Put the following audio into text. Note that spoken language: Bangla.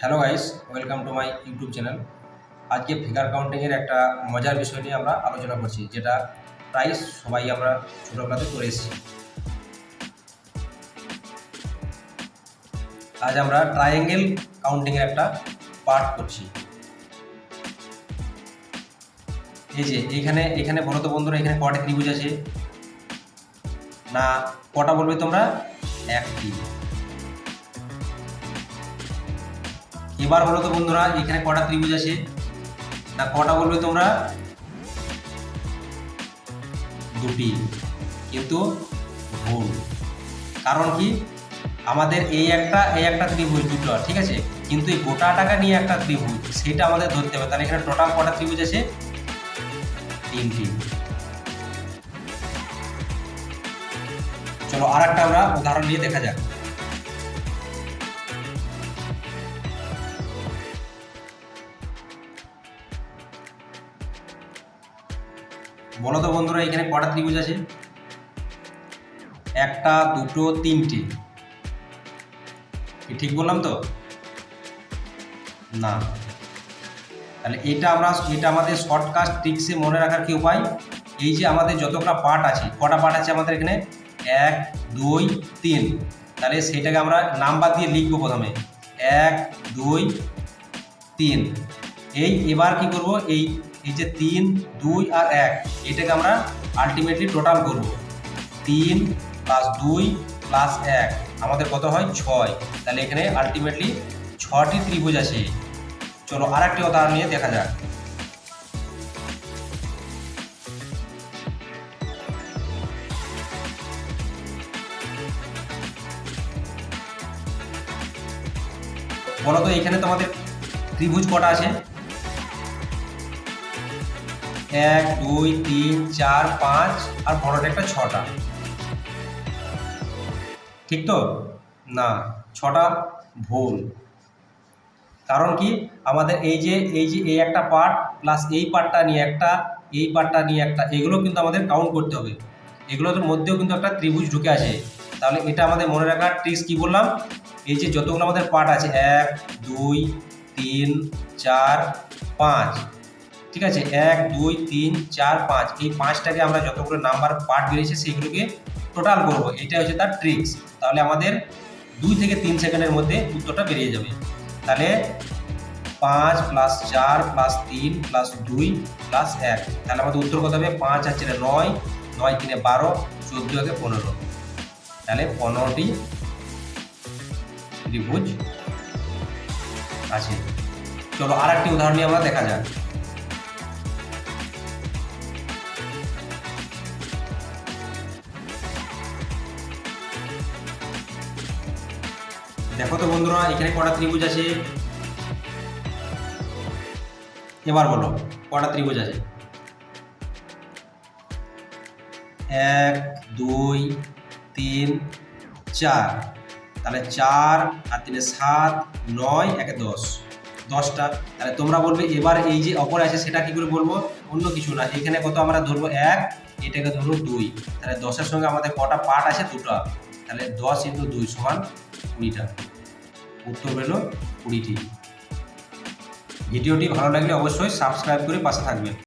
Hello guys, welcome to my YouTube channel. আজকে ফিগার কাউন্টিংয়ের একটা মজার বিষয় নিয়ে আমরা আলোচনা করছি, যেটা প্রায় সবাই আমরা ছোটোবেলাতে করে এসেছি। আজ আমরা ট্রায়াঙ্গেল কাউন্টিংয়ের একটা পার্ট করছি। এই যে এখানে এখানে বলো তো বন্ধুরা, এখানে কটা ত্রিভুজ আছে? না, কটা বলবে তোমরা? একটি। এবার বলো তো বন্ধুরা, এখানে কটা ত্রিভুজ আছে? না, কটা বলবে তোমরা? দুটি। কিন্তু ভুল। কারণ কি, আমাদের এই একটা ত্রিভুজ দুটো, ঠিক আছে, কিন্তু এই গোটা টাকা নিয়ে একটা ত্রিভুজ, সেটা আমাদের ধরতে হবে। তাহলে এখানে টোটাল কটা ত্রিভুজ আছে? তিনটি। চলো আর একটা আমরা উদাহরণ নিয়ে দেখা যাক। বলো তো বন্ধুরা, এখানে কটা ত্রিভুজ আছে? একটা, দুটো, তিনটে। ঠিক বললাম তো? না। তাহলে এটা আমাদের শর্টকাট ট্রিক্সে মনে রাখার কি উপায়? এই যে আমাদের যতগুলো পার্ট আছে, কটা পার্ট আছে আমাদের এখানে? 1, 2, 3। তাহলে সেটাকে আমরা নাম্বার দিয়ে লিখবো প্রথমে 1, 2, 3। এবার কি করব, এই যে 3, 2 আর 1, এটাকে আমরা আলটিমেটলি টোটাল করব। 3 + 2 + 1 আমাদের কত হয়? 6। তাহলে এখানে আলটিমেটলি 6টি ত্রিভুজ আছে। চলো আর একটি উদাহরণ নিয়ে দেখা যাক। বলো তো এখানে তোমাদের ত্রিভুজ কটা আছে? 1, 2, 3, 4, 5 আর বড়টা একটা 6টা। ঠিক তো? না, 6টা ভুল। কারণ কি, আমাদের এই একটা পার্ট প্লাস এই পার্টটা নিয়ে একটা, এই পার্টটা নিয়ে একটা, এগুলো কিন্তু আমাদের কাউন্ট করতে হবে। এগুলোর মধ্যেও কিন্তু একটা ত্রিভুজ ঢুকে আছে। তাহলে এটা আমাদের মনে রাখার ট্রিক্স কি বললাম? এই যে যতগুলো আমাদের পার্ট আছে 1, 2, 3, 4, 5, ঠিক আছে, 1, 2, 3, 4, 5, এই 5টাকে আমরা যতগুলো নাম্বার পার্ট বেরিয়েছে সেইগুলোকে টোটাল করব। এটা হচ্ছে তার ট্রিক্স। তাহলে আমাদের 2 থেকে 3 সেকেন্ডের মধ্যে উত্তরটা বেরিয়ে যাবে। তাহলে 5 + 4 + 3 + 2 + 1, তাহলে আমাদের উত্তর কত হবে? 5 আর 4 9, 9 3 12, 14 1 15। তাহলে 15টি ত্রিভুজ আছে। চলো আর একটি উদাহরণ নিয়ে আমরা দেখা যাক। দেখো তো বন্ধুরা, এখানে কটা ত্রিভুজ আছে? এবার বলো কটা ত্রিভুজ আছে? 1, 2, 3, 4। তাহলে 4 আর 3 7, 9 1 10, 10টা। তাহলে তোমরা বলবে এবার এই যে অপরে আছে সেটা কি করে বলবো? অন্য কিছু না, এখানে কত আমরা ধরবো 1, এটাকে ধরবো 2। তাহলে 10-এর সঙ্গে আমাদের কটা পার্ট আছে? দুটো। তাহলে 10 × 2 = 20টা। উত্তর হলো 20টি। ভিডিওটি ভালো লাগলে অবশ্যই সাবস্ক্রাইব করে পাশে থাকবেন।